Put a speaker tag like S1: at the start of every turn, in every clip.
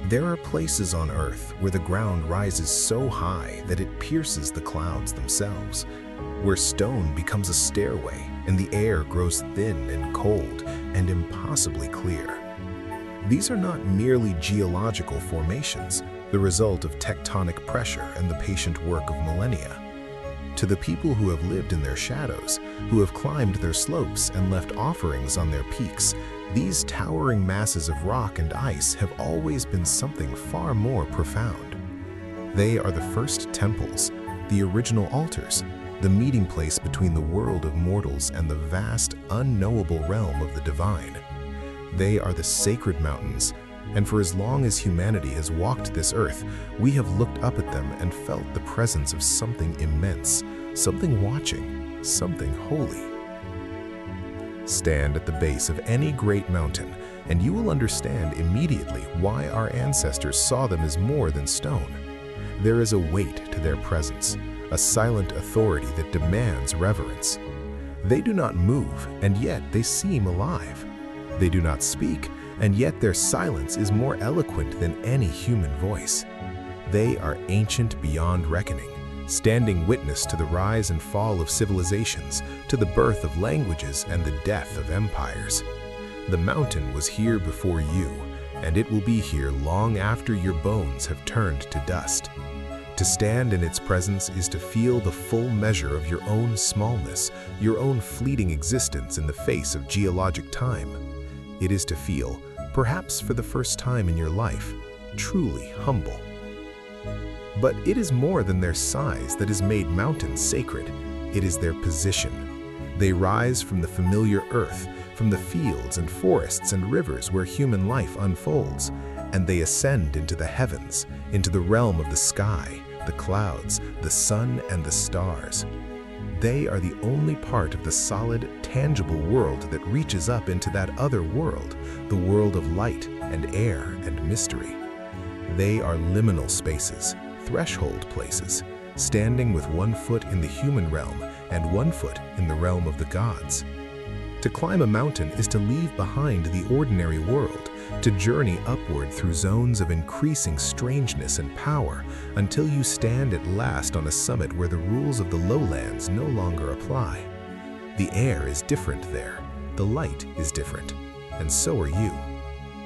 S1: There are places on Earth where the ground rises so high that it pierces the clouds themselves, where stone becomes a stairway and the air grows thin and cold and impossibly clear. These are not merely geological formations, the result of tectonic pressure and the patient work of millennia. To the people who have lived in their shadows, who have climbed their slopes and left offerings on their peaks, these towering masses of rock and ice have always been something far more profound. They are the first temples, the original altars, the meeting place between the world of mortals and the vast, unknowable realm of the divine. They are the sacred mountains, and for as long as humanity has walked this earth, we have looked up at them and felt the presence of something immense, something watching, something holy. Stand at the base of any great mountain, and you will understand immediately why our ancestors saw them as more than stone. There is a weight to their presence, a silent authority that demands reverence. They do not move, and yet they seem alive. They do not speak, and yet their silence is more eloquent than any human voice. They are ancient beyond reckoning, standing witness to the rise and fall of civilizations, to the birth of languages and the death of empires. The mountain was here before you, and it will be here long after your bones have turned to dust. To stand in its presence is to feel the full measure of your own smallness, your own fleeting existence in the face of geologic time. It is to feel, perhaps for the first time in your life, truly humble. But it is more than their size that has made mountains sacred. It is their position. They rise from the familiar earth, from the fields and forests and rivers where human life unfolds, and they ascend into the heavens, into the realm of the sky, the clouds, the sun, and the stars. They are the only part of the solid, tangible world that reaches up into that other world, the world of light and air and mystery. They are liminal spaces, threshold places, standing with one foot in the human realm and one foot in the realm of the gods. To climb a mountain is to leave behind the ordinary world, to journey upward through zones of increasing strangeness and power until you stand at last on a summit where the rules of the lowlands no longer apply. The air is different there, the light is different, and so are you.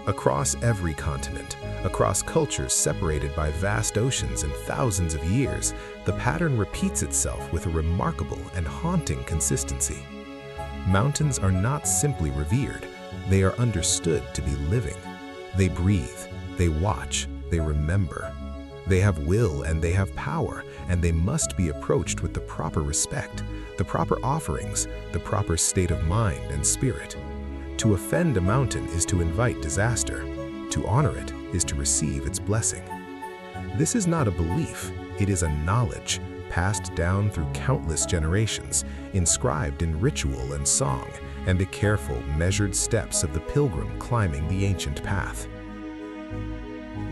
S1: Across every continent, across cultures separated by vast oceans and thousands of years, the pattern repeats itself with a remarkable and haunting consistency. Mountains are not simply revered, they are understood to be living. They breathe, they watch, they remember. They have will and they have power, and they must be approached with the proper respect, the proper offerings, the proper state of mind and spirit. To offend a mountain is to invite disaster. To honor it is to receive its blessing. This is not a belief, it is a knowledge, passed down through countless generations, inscribed in ritual and song, and the careful, measured steps of the pilgrim climbing the ancient path.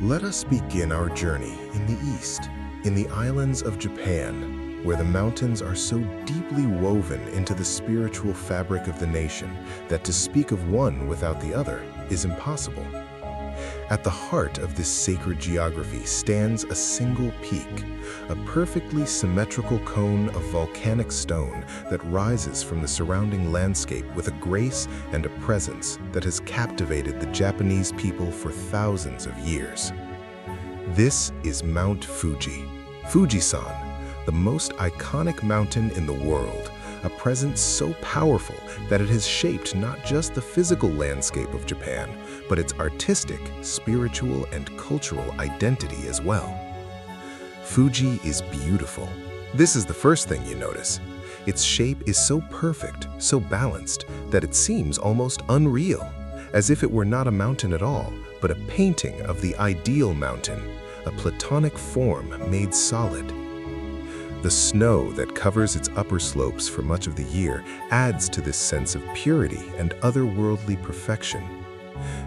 S1: Let us begin our journey in the east, in the islands of Japan, where the mountains are so deeply woven into the spiritual fabric of the nation that to speak of one without the other is impossible. At the heart of this sacred geography stands a single peak, a perfectly symmetrical cone of volcanic stone that rises from the surrounding landscape with a grace and a presence that has captivated the Japanese people for thousands of years. This is Mount Fuji, Fujisan, the most iconic mountain in the world, a presence so powerful that it has shaped not just the physical landscape of Japan, but its artistic, spiritual, and cultural identity as well. Fuji is beautiful. This is the first thing you notice. Its shape is so perfect, so balanced, that it seems almost unreal, as if it were not a mountain at all, but a painting of the ideal mountain, a platonic form made solid. The snow that covers its upper slopes for much of the year adds to this sense of purity and otherworldly perfection.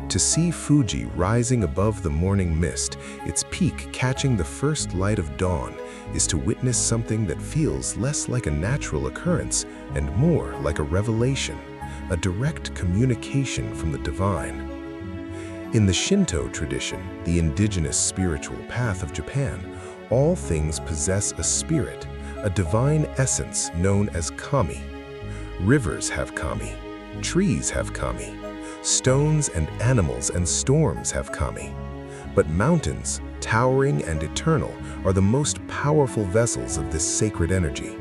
S1: To see Fuji rising above the morning mist, its peak catching the first light of dawn, is to witness something that feels less like a natural occurrence and more like a revelation, a direct communication from the divine. In the Shinto tradition, the indigenous spiritual path of Japan, all things possess a spirit, a divine essence known as kami. Rivers have kami, trees have kami, stones and animals and storms have kami. But mountains, towering and eternal, are the most powerful vessels of this sacred energy.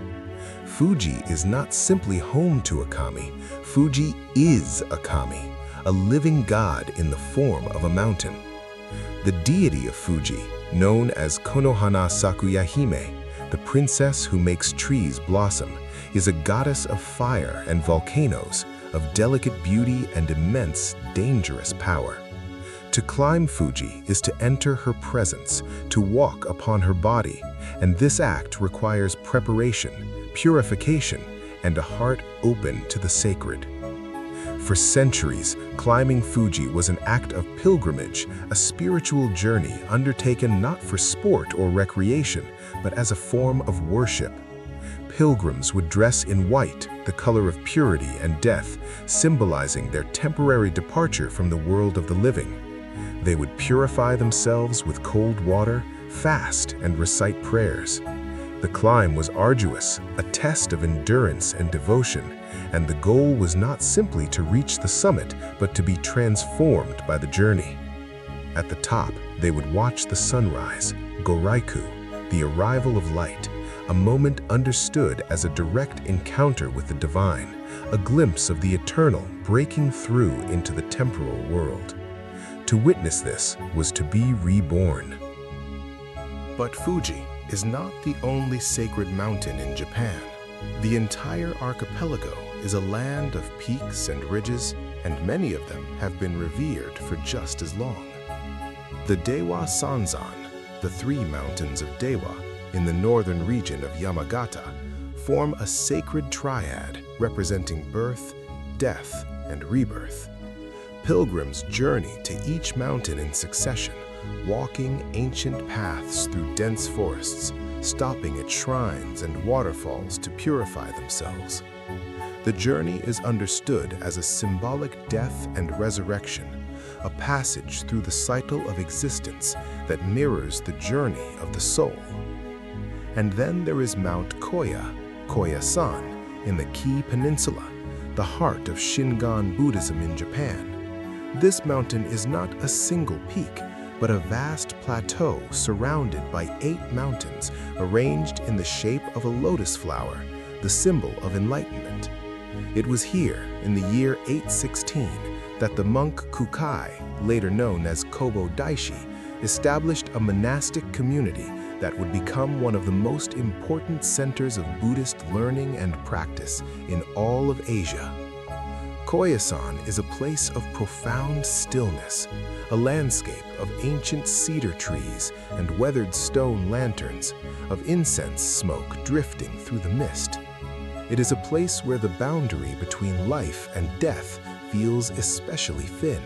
S1: Fuji is not simply home to a kami, Fuji is a kami, a living god in the form of a mountain. The deity of Fuji, known as Konohana Sakuyahime, the princess who makes trees blossom, is a goddess of fire and volcanoes, of delicate beauty and immense, dangerous power. To climb Fuji is to enter her presence, to walk upon her body, and this act requires preparation, purification, and a heart open to the sacred. For centuries, climbing Fuji was an act of pilgrimage, a spiritual journey undertaken not for sport or recreation, but as a form of worship. Pilgrims would dress in white, the color of purity and death, symbolizing their temporary departure from the world of the living. They would purify themselves with cold water, fast, and recite prayers. The climb was arduous, a test of endurance and devotion, and the goal was not simply to reach the summit, but to be transformed by the journey. At the top, they would watch the sunrise, Goraiku, the arrival of light, a moment understood as a direct encounter with the divine, a glimpse of the eternal breaking through into the temporal world. To witness this was to be reborn. But Fuji is not the only sacred mountain in Japan. The entire archipelago is a land of peaks and ridges, and many of them have been revered for just as long. The Dewa Sanzan, the three mountains of Dewa in the northern region of Yamagata, form a sacred triad representing birth, death, and rebirth. Pilgrims journey to each mountain in succession, walking ancient paths through dense forests, stopping at shrines and waterfalls to purify themselves. The journey is understood as a symbolic death and resurrection, a passage through the cycle of existence that mirrors the journey of the soul. And then there is Mount Koya, Koya-san, in the Ki Peninsula, the heart of Shingon Buddhism in Japan. This mountain is not a single peak, but a vast plateau surrounded by 8 mountains arranged in the shape of a lotus flower, the symbol of enlightenment. It was here, in the year 816, that the monk Kukai, later known as Kobo Daishi, established a monastic community that would become one of the most important centers of Buddhist learning and practice in all of Asia. Koyasan is a place of profound stillness, a landscape of ancient cedar trees and weathered stone lanterns, of incense smoke drifting through the mist. It is a place where the boundary between life and death feels especially thin.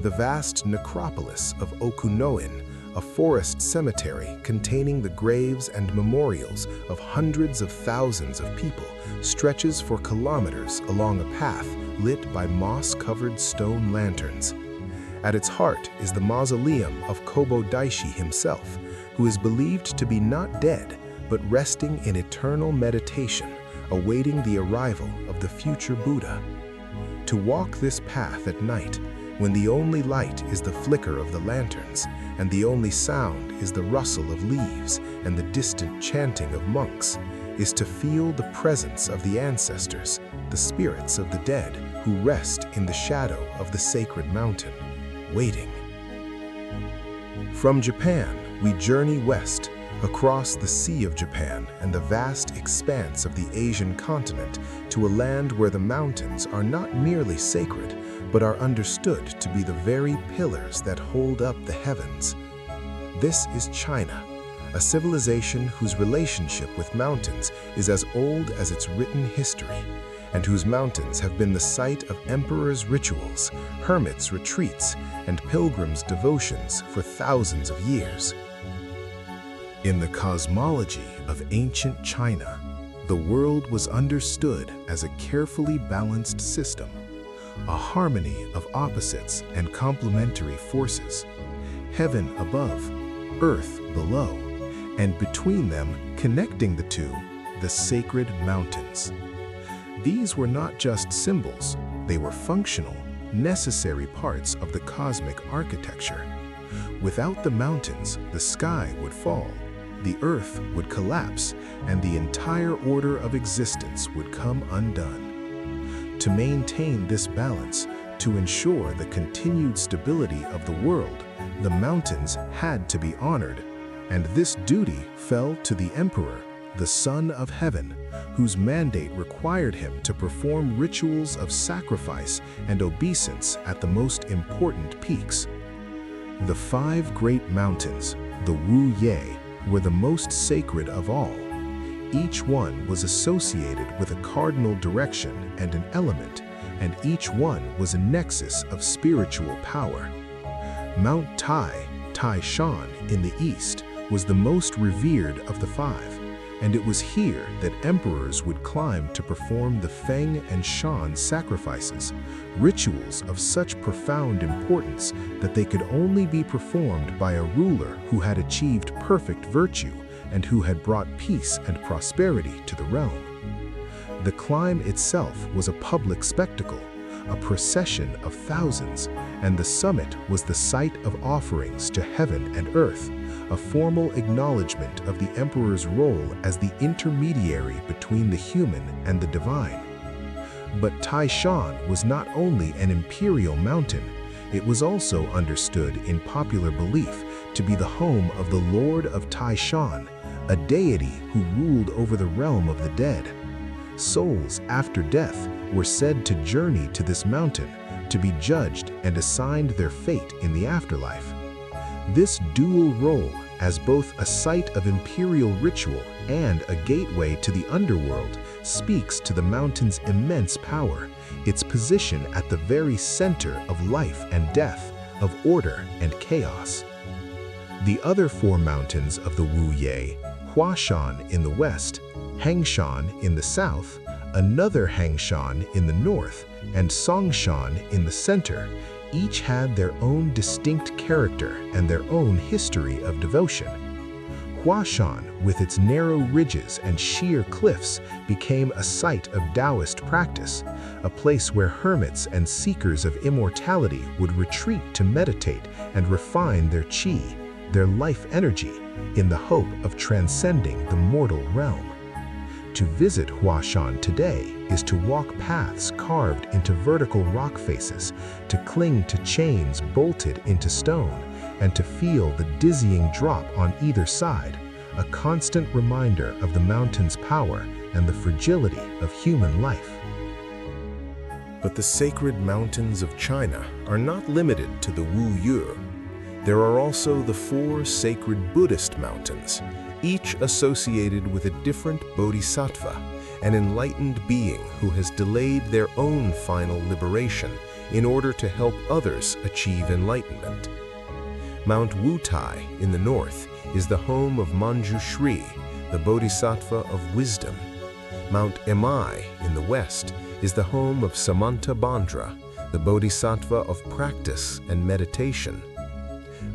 S1: The vast necropolis of Okunoin, a forest cemetery containing the graves and memorials of hundreds of thousands of people, stretches for kilometers along a path lit by moss-covered stone lanterns. At its heart is the mausoleum of Kobo Daishi himself, who is believed to be not dead, but resting in eternal meditation, awaiting the arrival of the future Buddha. To walk this path at night, when the only light is the flicker of the lanterns, and the only sound is the rustle of leaves and the distant chanting of monks, is to feel the presence of the ancestors, the spirits of the dead who rest in the shadow of the sacred mountain, waiting. From Japan, we journey west, across the Sea of Japan and the vast expanse of the Asian continent to a land where the mountains are not merely sacred, but are understood to be the very pillars that hold up the heavens. This is China, a civilization whose relationship with mountains is as old as its written history, and whose mountains have been the site of emperors' rituals, hermits' retreats, and pilgrims' devotions for thousands of years. In the cosmology of ancient China, the world was understood as a carefully balanced system. a harmony of opposites and complementary forces. Heaven above, earth below, and between them, connecting the two, the sacred mountains. These were not just symbols, they were functional, necessary parts of the cosmic architecture. Without the mountains, the sky would fall, the earth would collapse, and the entire order of existence would come undone. To maintain this balance, to ensure the continued stability of the world, the mountains had to be honored, and this duty fell to the emperor, the Son of Heaven, whose mandate required him to perform rituals of sacrifice and obeisance at the most important peaks. The 5 great mountains, the Wu Ye, were the most sacred of all. Each one was associated with a cardinal direction and an element, and each one was a nexus of spiritual power. Mount Tai-Shan in the east, was the most revered of the 5, and it was here that emperors would climb to perform the Feng and Shan sacrifices, rituals of such profound importance that they could only be performed by a ruler who had achieved perfect virtue and who had brought peace and prosperity to the realm. The climb itself was a public spectacle, a procession of thousands, and the summit was the site of offerings to heaven and earth, a formal acknowledgement of the emperor's role as the intermediary between the human and the divine. But Tai-Shan was not only an imperial mountain, it was also understood in popular belief to be the home of the Lord of Tai-Shan, a deity who ruled over the realm of the dead. Souls after death were said to journey to this mountain to be judged and assigned their fate in the afterlife. This dual role, as both a site of imperial ritual and a gateway to the underworld, speaks to the mountain's immense power, its position at the very center of life and death, of order and chaos. The other 4 mountains of the Wu Ye, Huashan in the west, Hangshan in the south, another Hangshan in the north, and Songshan in the center, each had their own distinct character and their own history of devotion. Huashan, with its narrow ridges and sheer cliffs, became a site of Taoist practice, a place where hermits and seekers of immortality would retreat to meditate and refine their qi, their life energy, in the hope of transcending the mortal realm. To visit Huashan today is to walk paths carved into vertical rock faces, to cling to chains bolted into stone, and to feel the dizzying drop on either side, a constant reminder of the mountain's power and the fragility of human life. But the sacred mountains of China are not limited to the Wu Yu. There are also the 4 sacred Buddhist mountains, each associated with a different bodhisattva, an enlightened being who has delayed their own final liberation in order to help others achieve enlightenment. Mount Wutai in the north is the home of Manjushri, the bodhisattva of wisdom. Mount Emai in the west is the home of Samantabhadra, the bodhisattva of practice and meditation.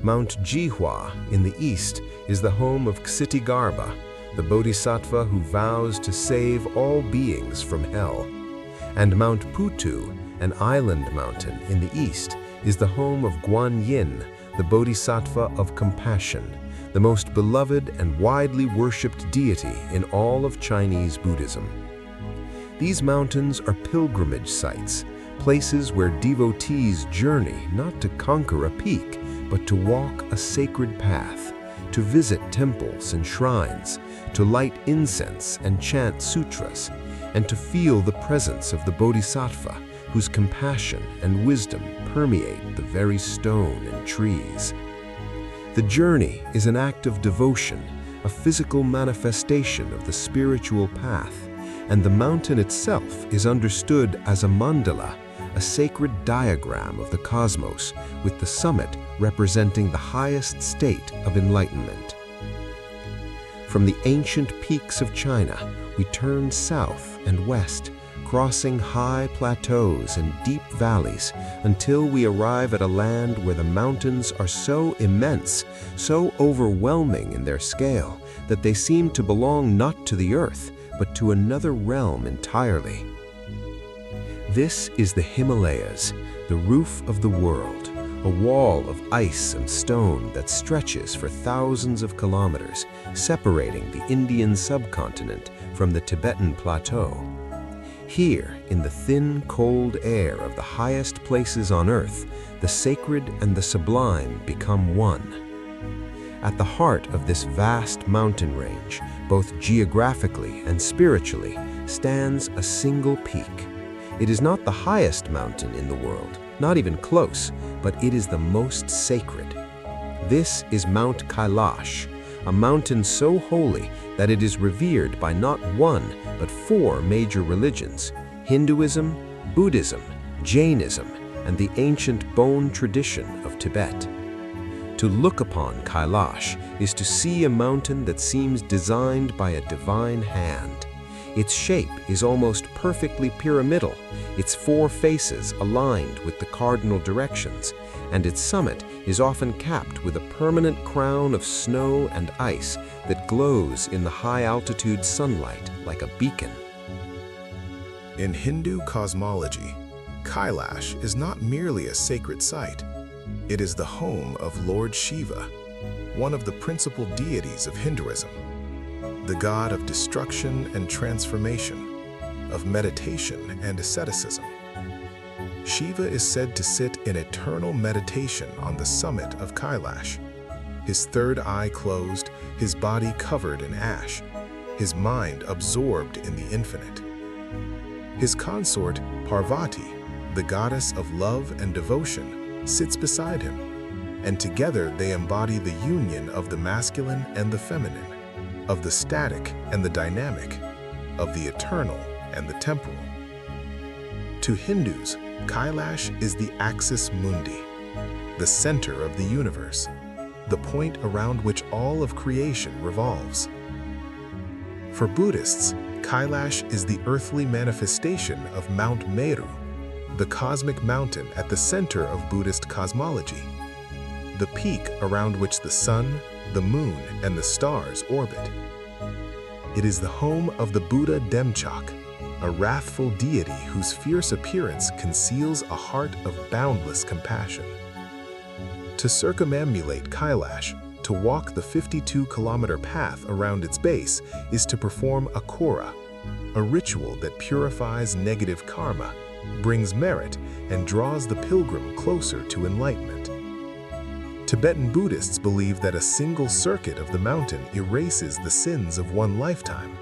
S1: Mount Jihua in the east is the home of Ksitigarbha, the bodhisattva who vows to save all beings from hell. And Mount Putu, an island mountain in the east, is the home of Guanyin, the bodhisattva of compassion, the most beloved and widely worshipped deity in all of Chinese Buddhism. These mountains are pilgrimage sites, places where devotees journey not to conquer a peak, but to walk a sacred path, to visit temples and shrines, to light incense and chant sutras, and to feel the presence of the bodhisattva whose compassion and wisdom permeate the very stone and trees. The journey is an act of devotion, a physical manifestation of the spiritual path, and the mountain itself is understood as a mandala, a sacred diagram of the cosmos, with the summit representing the highest state of enlightenment. From the ancient peaks of China, we turn south and west,
S2: crossing high plateaus and deep valleys until we arrive at a land where the mountains are so immense, so overwhelming in their scale, that they seem to belong not to the earth, but to another realm entirely. This is the Himalayas, the roof of the world, a wall of ice and stone that stretches for thousands of kilometers, separating the Indian subcontinent from the Tibetan plateau. Here, in the thin, cold air of the highest places on earth, the sacred and the sublime become one. At the heart of this vast mountain range, both geographically and spiritually, stands a single peak. It is not the highest mountain in the world, not even close, but it is the most sacred. This is Mount Kailash, a mountain so holy that it is revered by not one, but 4 major religions: Hinduism, Buddhism, Jainism, and the ancient bone tradition of Tibet. To look upon Kailash is to see a mountain that seems designed by a divine hand. Its shape is almost perfectly pyramidal, its 4 faces aligned with the cardinal directions, and its summit is often capped with a permanent crown of snow and ice that glows in the high-altitude sunlight like a beacon.
S1: In Hindu cosmology, Kailash is not merely a sacred site. It is the home of Lord Shiva, one of the principal deities of Hinduism, the god of destruction and transformation, of meditation and asceticism. Shiva is said to sit in eternal meditation on the summit of Kailash, his third eye closed, his body covered in ash, his mind absorbed in the infinite. His consort, Parvati, the goddess of love and devotion, sits beside him, and together they embody the union of the masculine and the feminine, of the static and the dynamic, of the eternal and the temporal. To Hindus, Kailash is the axis mundi, the center of the universe, the point around which all of creation revolves. For Buddhists, Kailash is the earthly manifestation of Mount Meru, the cosmic mountain at the center of Buddhist cosmology, the peak around which the sun, the moon, and the stars orbit. It is the home of the Buddha Demchok, a wrathful deity whose fierce appearance conceals a heart of boundless compassion. To circumambulate Kailash, to walk the 52-kilometer path around its base, is to perform a kora, a ritual that purifies negative karma, brings merit, and draws the pilgrim closer to enlightenment. Tibetan Buddhists believe that a single circuit of the mountain erases the sins of one lifetime.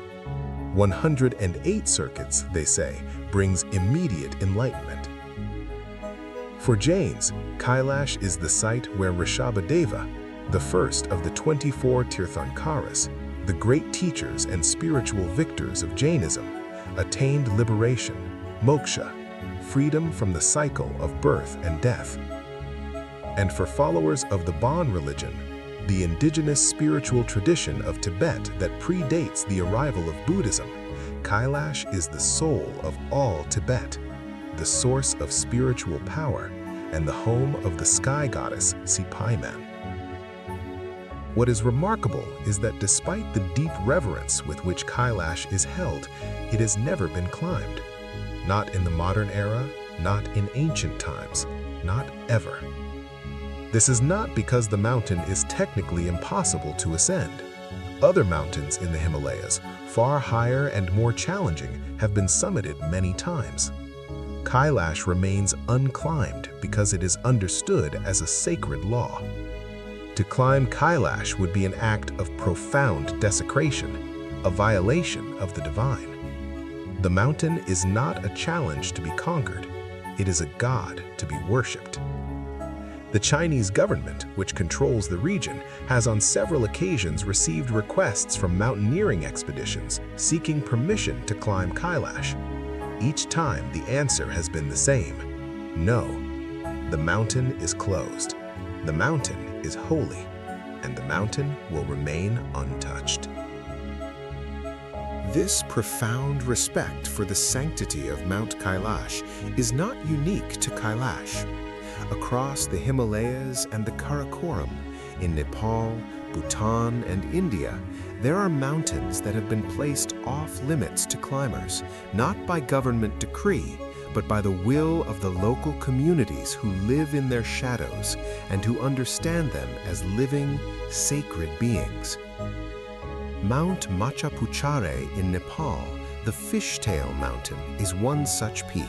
S1: 108 circuits, they say, brings immediate enlightenment. For Jains, Kailash is the site where Rishabhadeva, the first of the 24 Tirthankaras, the great teachers and spiritual victors of Jainism, attained liberation, moksha, freedom from the cycle of birth and death. And for followers of the Bon religion, the indigenous spiritual tradition of Tibet that predates the arrival of Buddhism, Kailash is the soul of all Tibet, the source of spiritual power, and the home of the sky goddess Sipaiman. What is remarkable is that despite the deep reverence with which Kailash is held, it has never been climbed. Not in the modern era, not in ancient times, not ever. This is not because the mountain is technically impossible to ascend. Other mountains in the Himalayas, far higher and more challenging, have been summited many times. Kailash remains unclimbed because it is understood as a sacred law. To climb Kailash would be an act of profound desecration, a violation of the divine. The mountain is not a challenge to be conquered. It is a god to be worshipped. The Chinese government, which controls the region, has on several occasions received requests from mountaineering expeditions seeking permission to climb Kailash. Each time the answer has been the same: no. The mountain is closed. The mountain is holy, and the mountain will remain untouched. This profound respect for the sanctity of Mount Kailash is not unique to Kailash. Across the Himalayas and the Karakoram, in Nepal, Bhutan, and India, there are mountains that have been placed off-limits to climbers, not by government decree, but by the will of the local communities who live in their shadows and who understand them as living, sacred beings. Mount Machapuchare in Nepal, the Fishtail Mountain, is one such peak.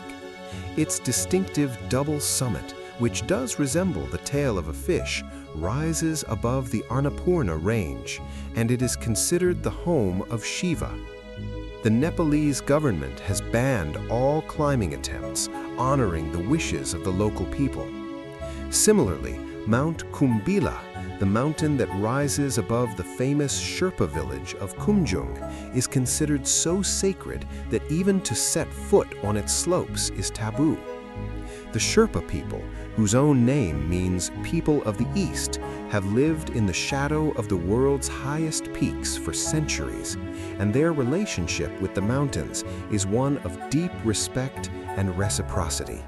S1: Its distinctive double summit, which does resemble the tail of a fish, rises above the Annapurna range, and it is considered the home of Shiva. The Nepalese government has banned all climbing attempts, honoring the wishes of the local people. Similarly, Mount Kumbila, the mountain that rises above the famous Sherpa village of Kumjung, is considered so sacred that even to set foot on its slopes is taboo. The Sherpa people, whose own name means people of the East, have lived in the shadow of the world's highest peaks for centuries, and their relationship with the mountains is one of deep respect and reciprocity.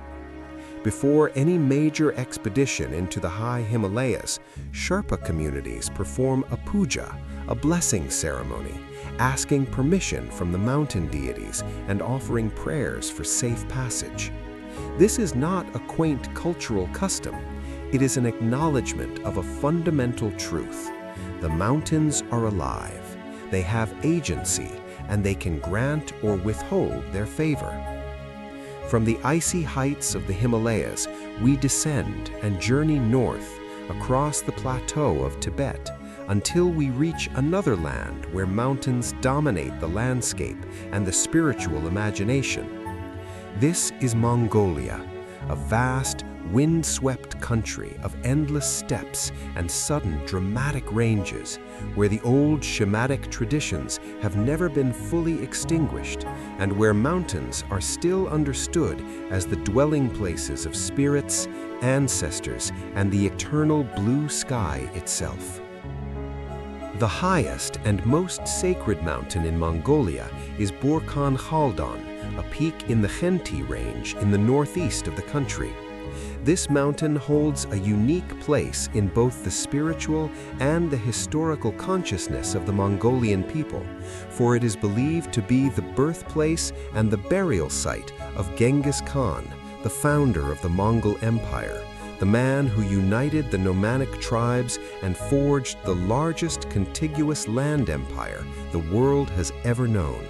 S1: Before any major expedition into the high Himalayas, Sherpa communities perform a puja, a blessing ceremony, asking permission from the mountain deities and offering prayers for safe passage. This is not a quaint cultural custom. It is an acknowledgement of a fundamental truth. The mountains are alive. They have agency, and they can grant or withhold their favor. From the icy heights of the Himalayas, we descend and journey north across the plateau of Tibet until we reach another land where mountains dominate the landscape and the spiritual imagination. This is Mongolia, a vast, wind-swept country of endless steppes and sudden dramatic ranges, where the old shamanic traditions have never been fully extinguished, and where mountains are still understood as the dwelling places of spirits, ancestors, and the eternal blue sky itself. The highest and most sacred mountain in Mongolia is Burkhan Khaldan, a peak in the Khenti range in the northeast of the country. This mountain holds a unique place in both the spiritual and the historical consciousness of the Mongolian people, for it is believed to be the birthplace and the burial site of Genghis Khan, the founder of the Mongol Empire, the man who united the nomadic tribes and forged the largest contiguous land empire the world has ever known.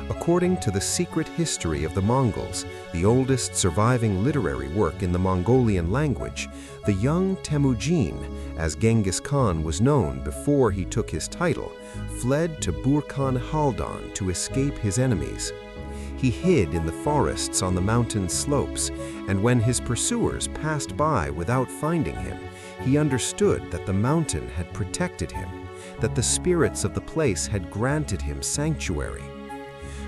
S1: According to the secret history of the Mongols, the oldest surviving literary work in the Mongolian language, the young Temujin, as Genghis Khan was known before he took his title, fled to Burkhan Khaldan to escape his enemies. He hid in the forests on the mountain slopes, and when his pursuers passed by without finding him, he understood that the mountain had protected him, that the spirits of the place had granted him sanctuary.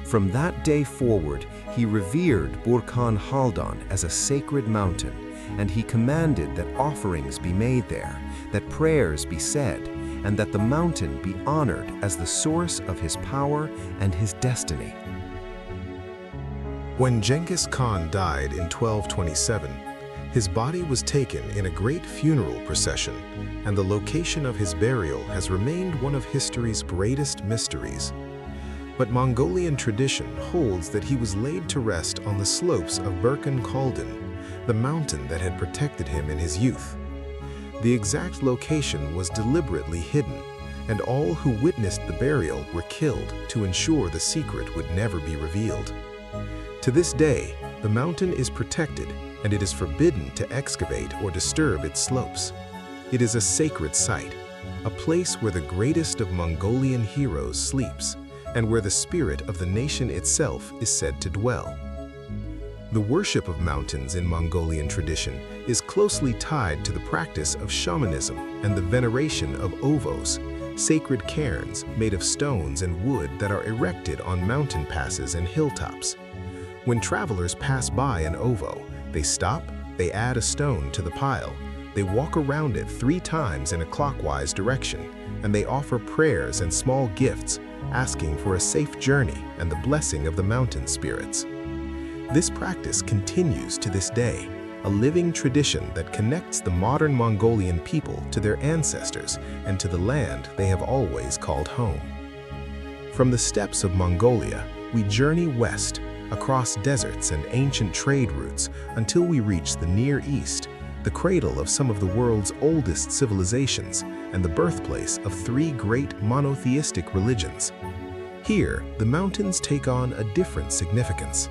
S1: From that day forward, he revered Burkhan Khaldan as a sacred mountain, and he commanded that offerings be made there, that prayers be said, and that the mountain be honored as the source of his power and his destiny. When Genghis Khan died in 1227, his body was taken in a great funeral procession, and the location of his burial has remained one of history's greatest mysteries. But Mongolian tradition holds that he was laid to rest on the slopes of Burkhan Khaldan, the mountain that had protected him in his youth. The exact location was deliberately hidden, and all who witnessed the burial were killed to ensure the secret would never be revealed. To this day, the mountain is protected, and it is forbidden to excavate or disturb its slopes. It is a sacred site, a place where the greatest of Mongolian heroes sleeps, and where the spirit of the nation itself is said to dwell. The worship of mountains in Mongolian tradition is closely tied to the practice of shamanism and the veneration of ovos, sacred cairns made of stones and wood that are erected on mountain passes and hilltops. When travelers pass by an ovo, they stop, they add a stone to the pile, they walk around it 3 times in a clockwise direction, and they offer prayers and small gifts, asking for a safe journey and the blessing of the mountain spirits. This practice continues to this day, a living tradition that connects the modern Mongolian people to their ancestors and to the land they have always called home. From the steppes of Mongolia, we journey west, across deserts and ancient trade routes until we reach the Near East, the cradle of some of the world's oldest civilizations and the birthplace of three great monotheistic religions. Here, the mountains take on a different significance.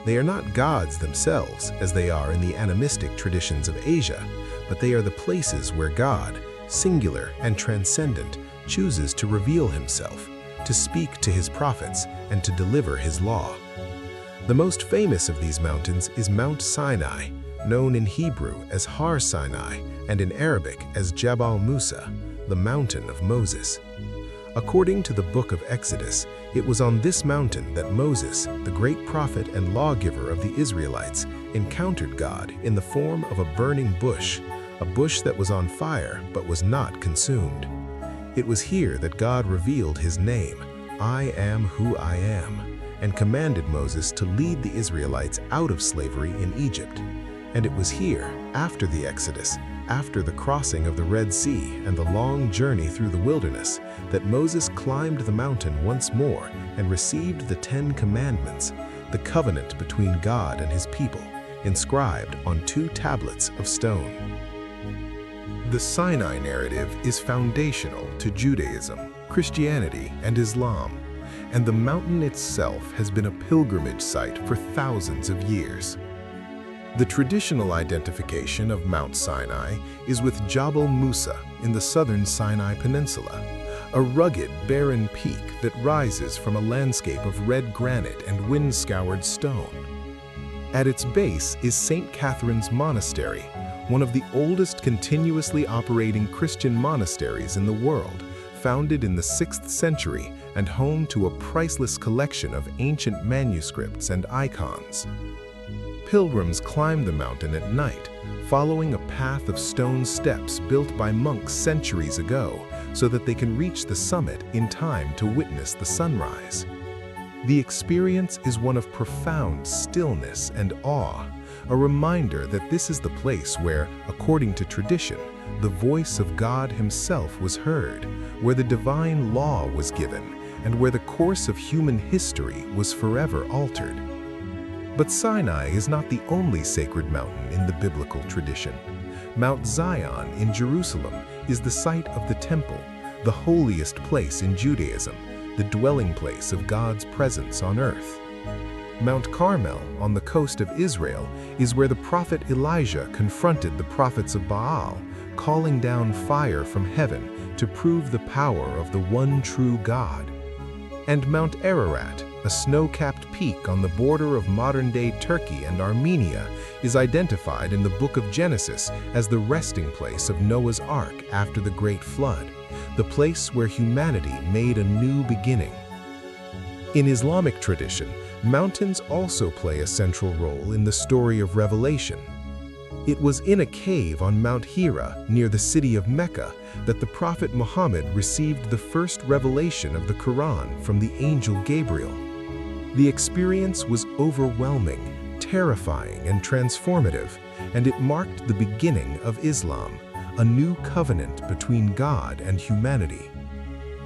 S1: They are not gods themselves, as they are in the animistic traditions of Asia, but they are the places where God, singular and transcendent, chooses to reveal himself, to speak to his prophets, and to deliver his law. The most famous of these mountains is Mount Sinai, known in Hebrew as Har Sinai and in Arabic as Jabal Musa, the mountain of Moses. According to the book of Exodus, it was on this mountain that Moses, the great prophet and lawgiver of the Israelites, encountered God in the form of a burning bush, a bush that was on fire but was not consumed. It was here that God revealed his name, I am who I am, and commanded Moses to lead the Israelites out of slavery in Egypt. And it was here, after the Exodus, after the crossing of the Red Sea and the long journey through the wilderness, that Moses climbed the mountain once more and received the 10 Commandments, the covenant between God and his people, inscribed on 2 tablets of stone. The Sinai narrative is foundational to Judaism, Christianity, and Islam, and the mountain itself has been a pilgrimage site for thousands of years. The traditional identification of Mount Sinai is with Jabal Musa in the southern Sinai Peninsula, a rugged, barren peak that rises from a landscape of red granite and wind-scoured stone. At its base is St. Catherine's Monastery, one of the oldest continuously operating Christian monasteries in the world, founded in the 6th century and home to a priceless collection of ancient manuscripts and icons. Pilgrims climb the mountain at night, following a path of stone steps built by monks centuries ago so that they can reach the summit in time to witness the sunrise. The experience is one of profound stillness and awe, a reminder that this is the place where, according to tradition, the voice of God himself was heard, where the divine law was given, and where the course of human history was forever altered. But Sinai is not the only sacred mountain in the biblical tradition. Mount Zion in Jerusalem is the site of the temple, the holiest place in Judaism, the dwelling place of God's presence on earth. Mount Carmel on the coast of Israel is where the prophet Elijah confronted the prophets of Baal, calling down fire from heaven to prove the power of the one true God. And Mount Ararat, a snow-capped peak on the border of modern-day Turkey and Armenia, is identified in the book of Genesis as the resting place of Noah's Ark after the Great Flood, the place where humanity made a new beginning. In Islamic tradition, mountains also play a central role in the story of Revelation. It was in a cave on Mount Hira, near the city of Mecca, that the Prophet Muhammad received the first revelation of the Quran from the angel Gabriel. The experience was overwhelming, terrifying, and transformative, and it marked the beginning of Islam, a new covenant between God and humanity.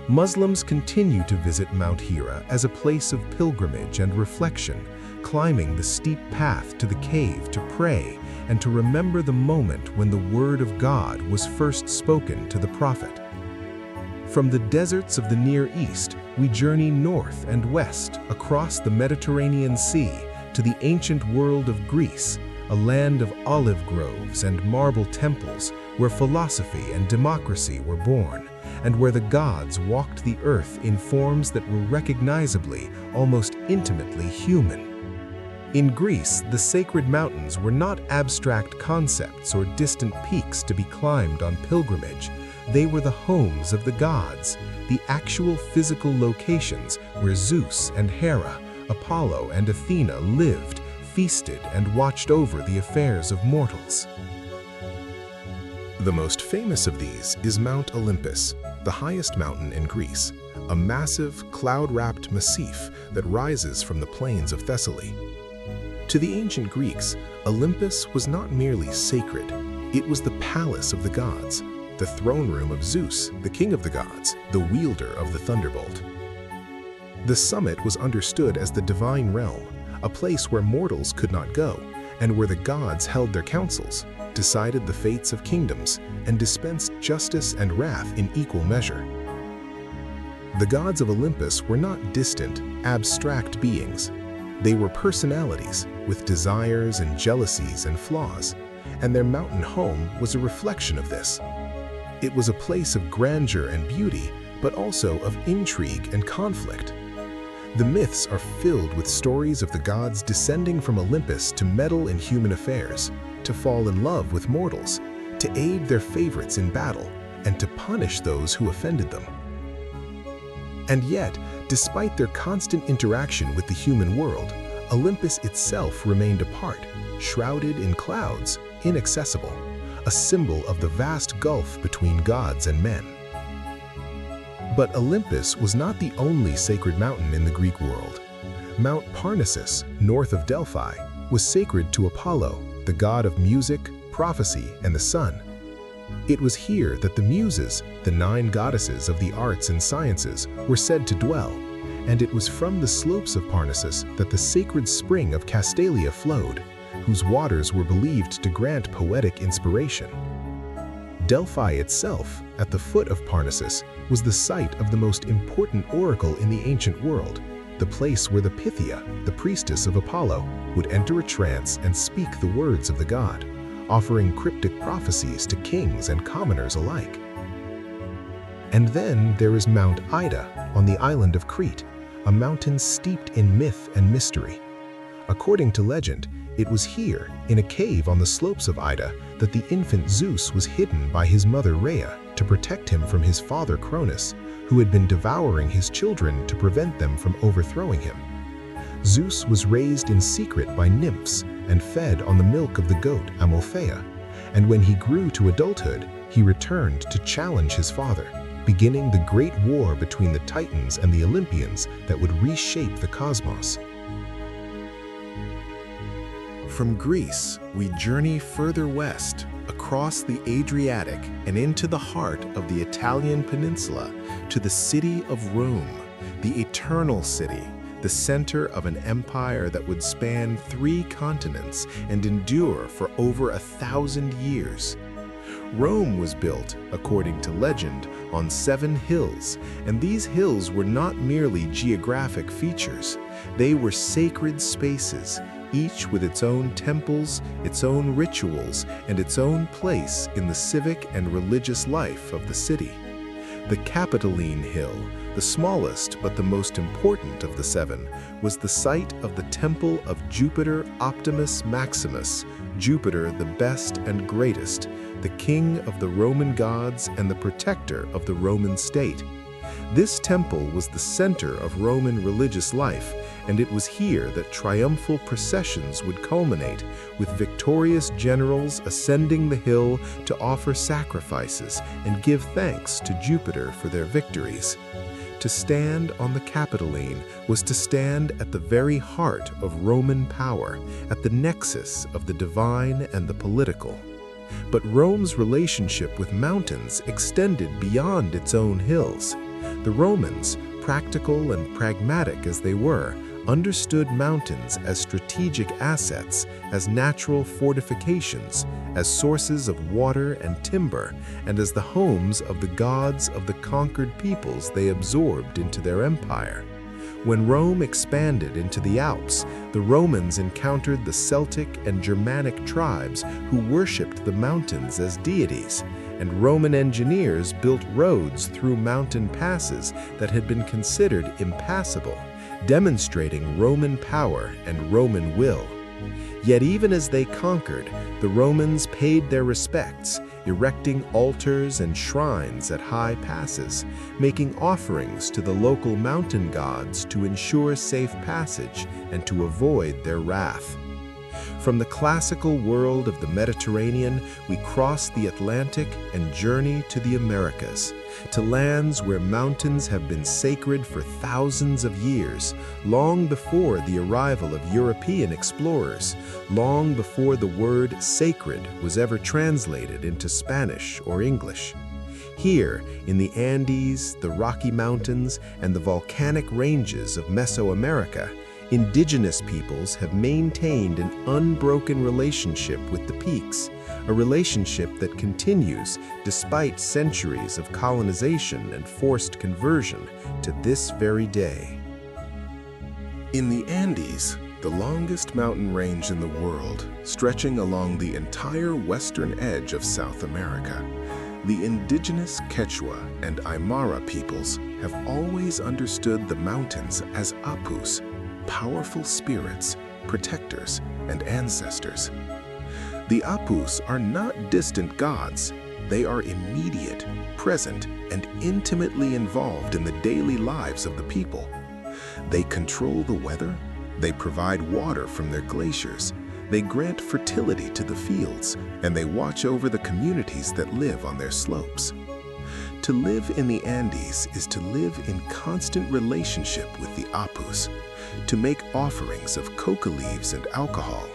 S1: Muslims continue to visit Mount Hira as a place of pilgrimage and reflection, climbing the steep path to the cave to pray and to remember the moment when the word of God was first spoken to the prophet. From the deserts of the Near East, we journey north and west across the Mediterranean Sea to the ancient world of Greece, a land of olive groves and marble temples where philosophy and democracy were born, and where the gods walked the earth in forms that were recognizably, almost intimately human. In Greece, the sacred mountains were not abstract concepts or distant peaks to be climbed on pilgrimage. They were the homes of the gods, the actual physical locations where Zeus and Hera, Apollo and Athena lived, feasted, and watched over the affairs of mortals. The most famous of these is Mount Olympus, the highest mountain in Greece, a massive, cloud-wrapped massif that rises from the plains of Thessaly. To the ancient Greeks, Olympus was not merely sacred, it was the palace of the gods, the throne room of Zeus, the king of the gods, the wielder of the thunderbolt. The summit was understood as the divine realm, a place where mortals could not go, and where the gods held their councils, decided the fates of kingdoms, and dispensed justice and wrath in equal measure. The gods of Olympus were not distant, abstract beings. They were personalities with desires and jealousies and flaws, and their mountain home was a reflection of this. It was a place of grandeur and beauty, but also of intrigue and conflict. The myths are filled with stories of the gods descending from Olympus to meddle in human affairs, to fall in love with mortals, to aid their favorites in battle, and to punish those who offended them. And yet, despite their constant interaction with the human world, Olympus itself remained apart, shrouded in clouds, inaccessible, a symbol of the vast gulf between gods and men. But Olympus was not the only sacred mountain in the Greek world. Mount Parnassus, north of Delphi, was sacred to Apollo, the god of music, prophecy, and the sun. It was here that the Muses, the 9 goddesses of the arts and sciences, were said to dwell, and it was from the slopes of Parnassus that the sacred spring of Castalia flowed, whose waters were believed to grant poetic inspiration. Delphi itself, at the foot of Parnassus, was the site of the most important oracle in the ancient world, the place where the Pythia, the priestess of Apollo, would enter a trance and speak the words of the god, offering cryptic prophecies to kings and commoners alike. And then there is Mount Ida on the island of Crete, a mountain steeped in myth and mystery. According to legend, it was here, in a cave on the slopes of Ida, that the infant Zeus was hidden by his mother Rhea to protect him from his father Cronus, who had been devouring his children to prevent them from overthrowing him. Zeus was raised in secret by nymphs and fed on the milk of the goat Amalthea, and when he grew to adulthood, he returned to challenge his father, beginning the great war between the Titans and the Olympians that would reshape the cosmos. From Greece, we journey further west, across the Adriatic and into the heart of the Italian peninsula to the city of Rome, the eternal city, the center of an empire that would span 3 continents and endure for over 1,000 years. Rome was built, according to legend, on 7 hills, and these hills were not merely geographic features. They were sacred spaces, each with its own temples, its own rituals, and its own place in the civic and religious life of the city. The Capitoline Hill, the smallest but the most important of the 7, was the site of the temple of Jupiter Optimus Maximus, Jupiter the best and greatest, the king of the Roman gods and the protector of the Roman state. This temple was the center of Roman religious life, and it was here that triumphal processions would culminate, with victorious generals ascending the hill to offer sacrifices and give thanks to Jupiter for their victories. To stand on the Capitoline was to stand at the very heart of Roman power, at the nexus of the divine and the political. But Rome's relationship with mountains extended beyond its own hills. The Romans, practical and pragmatic as they were, understood mountains as strategic assets, as natural fortifications, as sources of water and timber, and as the homes of the gods of the conquered peoples they absorbed into their empire. When Rome expanded into the Alps, the Romans encountered the Celtic and Germanic tribes who worshipped the mountains as deities, and Roman engineers built roads through mountain passes that had been considered impassable, demonstrating Roman power and Roman will. Yet even as they conquered, the Romans paid their respects, erecting altars and shrines at high passes, making offerings to the local mountain gods to ensure safe passage and to avoid their wrath. From the classical world of the Mediterranean, we cross the Atlantic and journey to the Americas, to lands where mountains have been sacred for thousands of years, long before the arrival of European explorers, long before the word sacred was ever translated into Spanish or English. Here, in the Andes, the Rocky Mountains, and the volcanic ranges of Mesoamerica, indigenous peoples have maintained an unbroken relationship with the peaks, a relationship that continues despite centuries of colonization and forced conversion to this very day. In the Andes, the longest mountain range in the world, stretching along the entire western edge of South America, the indigenous Quechua and Aymara peoples have always understood the mountains as apus, powerful spirits, protectors, and ancestors. The apus are not distant gods. They are immediate, present, and intimately involved in the daily lives of the people. They control the weather, they provide water from their glaciers, they grant fertility to the fields, and they watch over the communities that live on their slopes. To live in the Andes is to live in constant relationship with the apus, to make offerings of coca leaves and alcohol,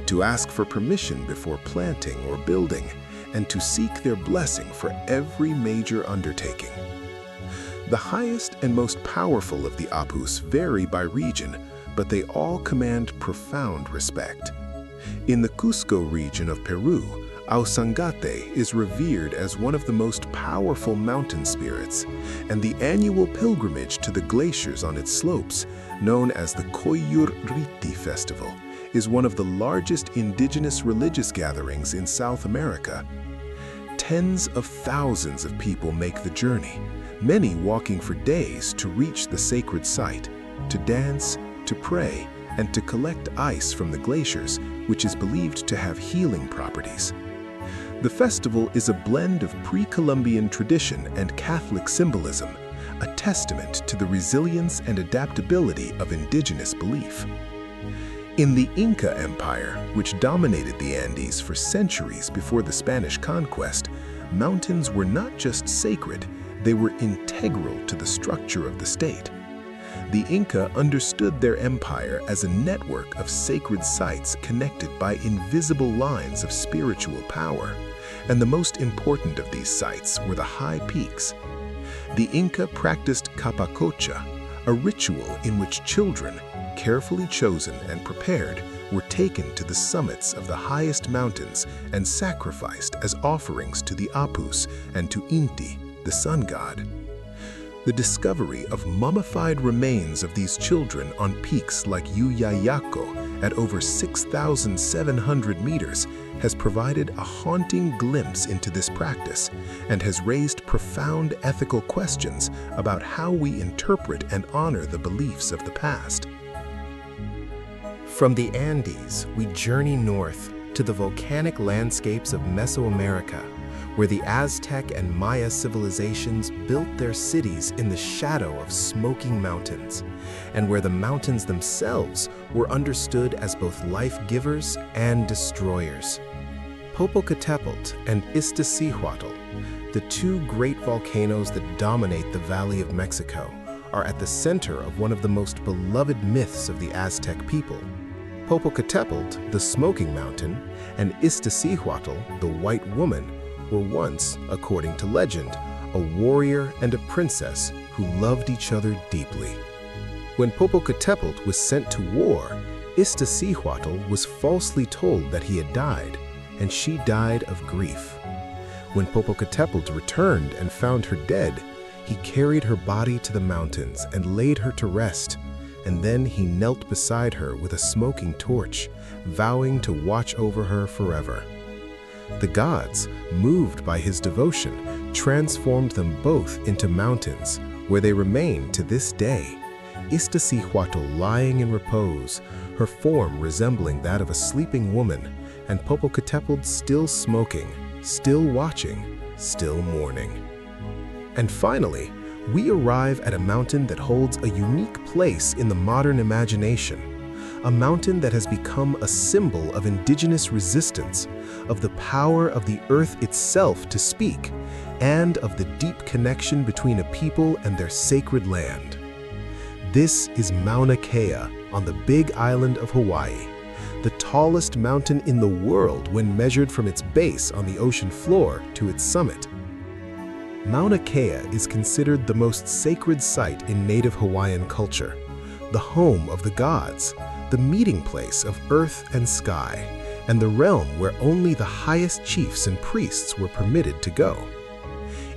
S1: to ask for permission before planting or building, and to seek their blessing for every major undertaking. The highest and most powerful of the apus vary by region, but they all command profound respect. In the Cusco region of Peru, Ausangate is revered as one of the most powerful mountain spirits, and the annual pilgrimage to the glaciers on its slopes, known as the Koyur Riti Festival, is one of the largest indigenous religious gatherings in South America. Tens of thousands of people make the journey, many walking for days to reach the sacred site, to dance, to pray, and to collect ice from the glaciers, which is believed to have healing properties. The festival is a blend of pre-Columbian tradition and Catholic symbolism, a testament to the resilience and adaptability of indigenous belief. In the Inca Empire, which dominated the Andes for centuries before the Spanish conquest, mountains were not just sacred, they were integral to the structure of the state. The Inca understood their empire as a network of sacred sites connected by invisible lines of spiritual power, and the most important of these sites were the high peaks. The Inca practiced capacocha, a ritual in which children, carefully chosen and prepared, were taken to the summits of the highest mountains and sacrificed as offerings to the apus and to Inti, the sun god. The discovery of mummified remains of these children on peaks like Yuyayaco at over 6,700 meters has provided a haunting glimpse into this practice and has raised profound ethical questions about how we interpret and honor the beliefs of the past. From the Andes, we journey north to the volcanic landscapes of Mesoamerica, where the Aztec and Maya civilizations built their cities in the shadow of smoking mountains, and where the mountains themselves were understood as both life-givers and destroyers. Popocatépetl and Iztaccíhuatl, the two great volcanoes that dominate the Valley of Mexico, are at the center of one of the most beloved myths of the Aztec people. Popocatépetl, the smoking mountain, and Iztaccíhuatl, the white woman, were once, according to legend, a warrior and a princess who loved each other deeply. When Popocatépetl was sent to war, Iztaccíhuatl was falsely told that he had died, and she died of grief. When Popocatépetl returned and found her dead, he carried her body to the mountains and laid her to rest, and then he knelt beside her with a smoking torch, vowing to watch over her forever. The gods, moved by his devotion, transformed them both into mountains, where they remain to this day. Iztaccíhuatl lying in repose, her form resembling that of a sleeping woman, and Popocatépetl still smoking, still watching, still mourning. And finally, we arrive at a mountain that holds a unique place in the modern imagination, a mountain that has become a symbol of indigenous resistance, of the power of the earth itself to speak, and of the deep connection between a people and their sacred land. This is Mauna Kea on the Big Island of Hawaii, the tallest mountain in the world when measured from its base on the ocean floor to its summit. Mauna Kea is considered the most sacred site in native Hawaiian culture, the home of the gods, the meeting place of earth and sky, and the realm where only the highest chiefs and priests were permitted to go.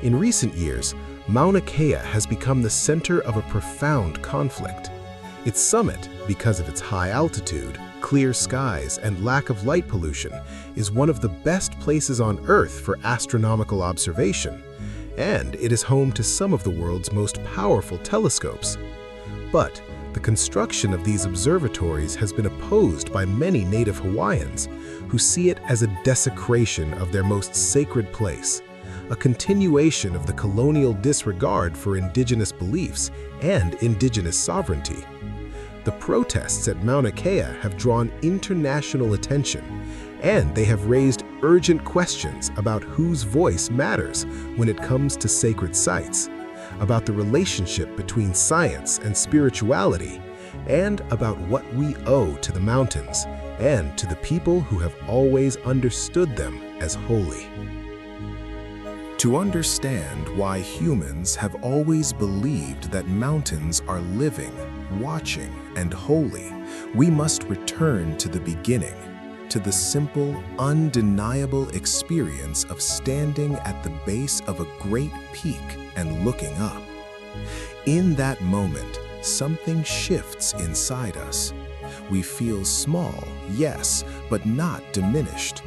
S1: In recent years, Mauna Kea has become the center of a profound conflict. Its summit, because of its high altitude, clear skies, and lack of light pollution, is one of the best places on Earth for astronomical observation, and it is home to some of the world's most powerful telescopes. But the construction of these observatories has been opposed by many native Hawaiians, who see it as a desecration of their most sacred place, a continuation of the colonial disregard for indigenous beliefs and indigenous sovereignty. The protests at Mauna Kea have drawn international attention, and they have raised urgent questions about whose voice matters when it comes to sacred sites, about the relationship between science and spirituality, and about what we owe to the mountains and to the people who have always understood them as holy. To understand why humans have always believed that mountains are living, watching, and holy, we must return to the beginning, to the simple, undeniable experience of standing at the base of a great peak and looking up. In that moment, something shifts inside us. We feel small, yes, but not diminished.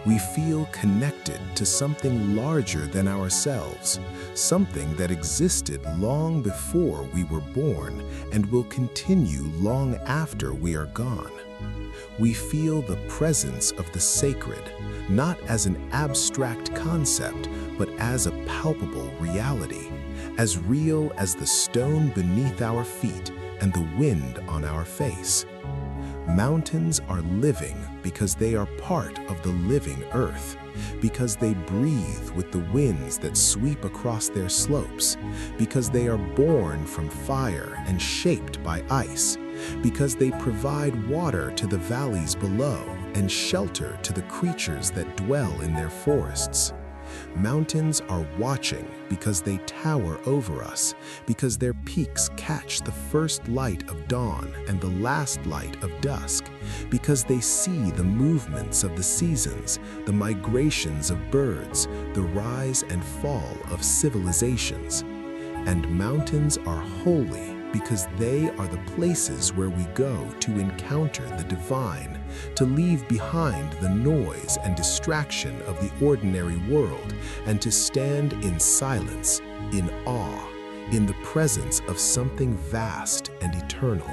S1: We feel connected to something larger than ourselves, something that existed long before we were born and will continue long after we are gone. We feel the presence of the sacred, not as an abstract concept, but as a palpable reality, as real as the stone beneath our feet and the wind on our face. Mountains are living because they are part of the living earth, because they breathe with the winds that sweep across their slopes, because they are born from fire and shaped by ice, because they provide water to the valleys below and shelter to the creatures that dwell in their forests. Mountains are watching because they tower over us, because their peaks catch the first light of dawn and the last light of dusk, because they see the movements of the seasons, the migrations of birds, the rise and fall of civilizations. And mountains are holy because they are the places where we go to encounter the divine, to leave behind the noise and distraction of the ordinary world, and to stand in silence, in awe, in the presence of something vast and eternal.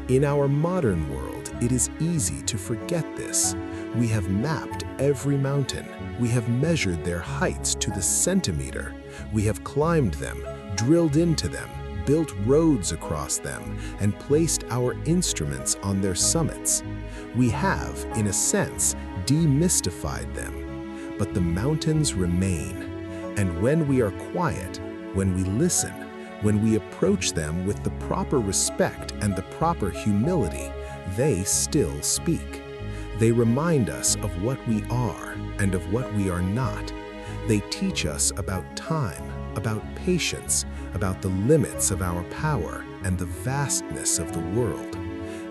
S1: In our modern world, it is easy to forget this. We have mapped every mountain. We have measured their heights to the centimeter. We have climbed them, drilled into them, built roads across them, and placed our instruments on their summits. We have, in a sense, demystified them. But the mountains remain, and when we are quiet, when we listen, when we approach them with the proper respect and the proper humility, they still speak. They remind us of what we are and of what we are not. They teach us about time, about patience, about the limits of our power and the vastness of the world.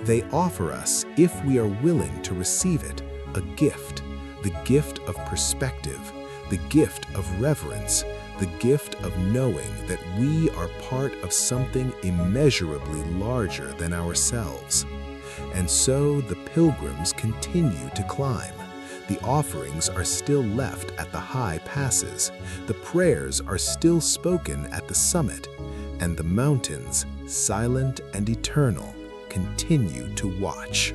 S1: They offer us, if we are willing to receive it, a gift, the gift of perspective, the gift of reverence, the gift of knowing that we are part of something immeasurably larger than ourselves. And so the pilgrims continue to climb. The offerings are still left at the high passes, the prayers are still spoken at the summit, and the mountains, silent and eternal, continue to watch.